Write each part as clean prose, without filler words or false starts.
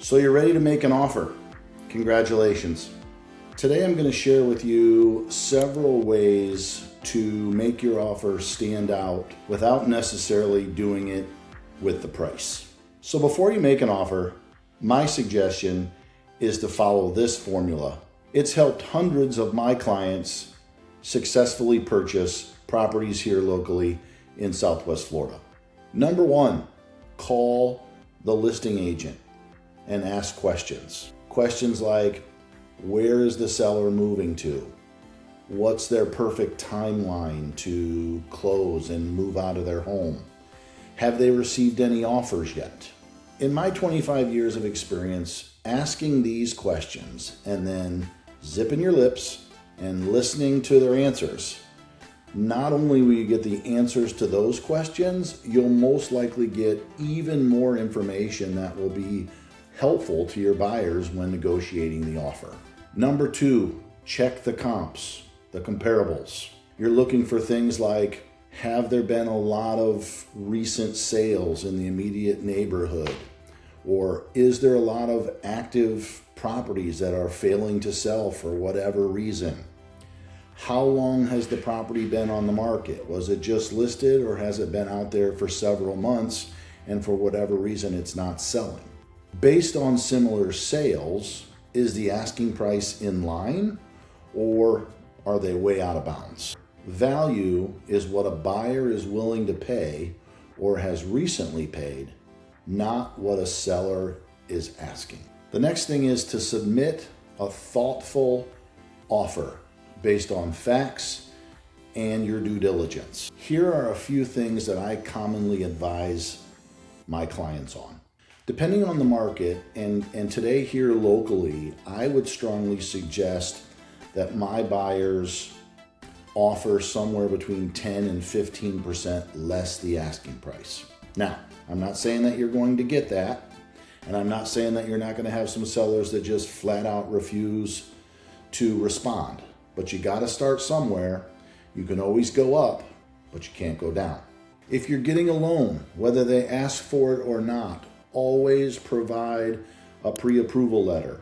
So you're ready to make an offer. Congratulations. Today I'm going to share with you several ways to make your offer stand out without necessarily doing it with the price. So before you make an offer, my suggestion is to follow this formula. It's helped hundreds of my clients successfully purchase properties here locally in Southwest Florida. Number one, call the listing agent and ask questions. Questions like, where is the seller moving to? What's their perfect timeline to close and move out of their home? Have they received any offers yet? In my 25 years of experience, asking these questions and then zipping your lips and listening to their answers, not only will you get the answers to those questions, you'll most likely get even more information that will be helpful to your buyers when negotiating the offer. Number two, check the comps, the comparables. You're looking for things like, have there been a lot of recent sales in the immediate neighborhood? Or is there a lot of active properties that are failing to sell for whatever reason? How long has the property been on the market? Was it just listed or has it been out there for several months and for whatever reason it's not selling? Based on similar sales, is the asking price in line or are they way out of bounds? Value is what a buyer is willing to pay or has recently paid, not what a seller is asking. The next thing is to submit a thoughtful offer based on facts and your due diligence. Here are a few things that I commonly advise my clients on. Depending on the market, and today here locally, I would strongly suggest that my buyers offer somewhere between 10 and 15% less the asking price. Now, I'm not saying that you're going to get that, and I'm not saying that you're not going to have some sellers that just flat out refuse to respond, but you got to start somewhere. You can always go up, but you can't go down. If you're getting a loan, whether they ask for it or not, always provide a pre-approval letter,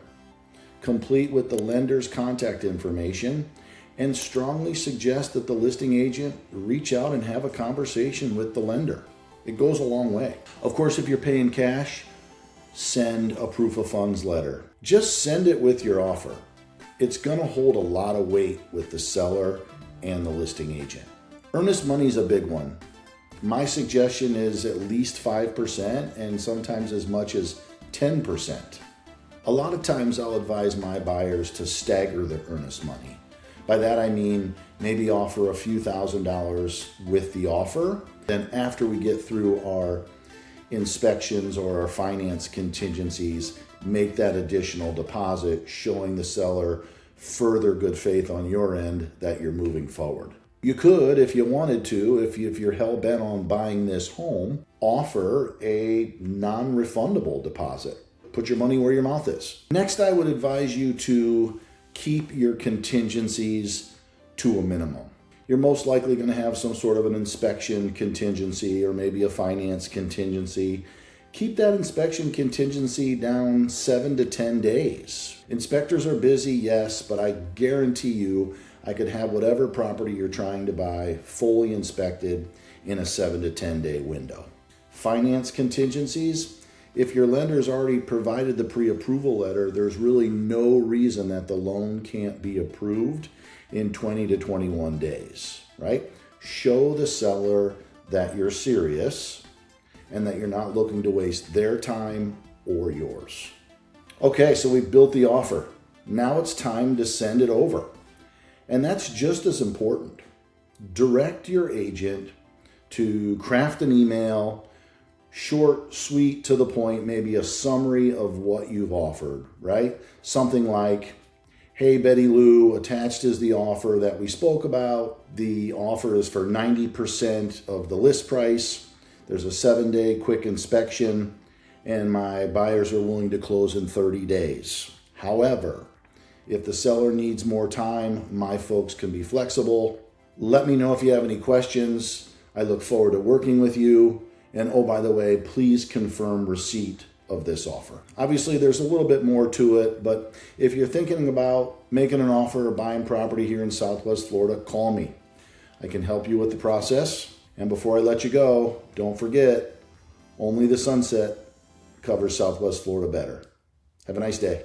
complete with the lender's contact information, and strongly suggest that the listing agent reach out and have a conversation with the lender. It goes a long way. Of course, if you're paying cash, send a proof of funds letter. Just send it with your offer. It's going to hold a lot of weight with the seller and the listing agent. Earnest money is a big one. My suggestion is at least 5% and sometimes as much as 10%. A lot of times I'll advise my buyers to stagger their earnest money. By that I mean maybe offer a few $1,000s with the offer. Then after we get through our inspections or our finance contingencies, make that additional deposit, showing the seller further good faith on your end that you're moving forward. You could, if you wanted to, if you're hell-bent on buying this home, offer a non-refundable deposit. Put your money where your mouth is. Next, I would advise you to keep your contingencies to a minimum. You're most likely going to have some sort of an inspection contingency or maybe a finance contingency. Keep that inspection contingency down 7 to 10 days. Inspectors are busy, yes, but I guarantee you I could have whatever property you're trying to buy fully inspected in a 7 to 10 day window. Finance contingencies, if your lender's already provided the pre-approval letter, there's really no reason that the loan can't be approved in 20 to 21 days, right? Show the seller that you're serious and that you're not looking to waste their time or yours. Okay, so we've built the offer. Now it's time to send it over. And that's just as important. Direct your agent to craft an email, short, sweet, to the point, maybe a summary of what you've offered, right? Something like, hey, Betty Lou, attached is the offer that we spoke about. The offer is for 90% of the list price. There's a 7-day quick inspection, and my buyers are willing to close in 30 days. However, if the seller needs more time, my folks can be flexible. Let me know if you have any questions. I look forward to working with you. And oh, by the way, please confirm receipt of this offer. Obviously, there's a little bit more to it, but if you're thinking about making an offer or buying property here in Southwest Florida, call me. I can help you with the process. And before I let you go, don't forget, only the sunset covers Southwest Florida better. Have a nice day.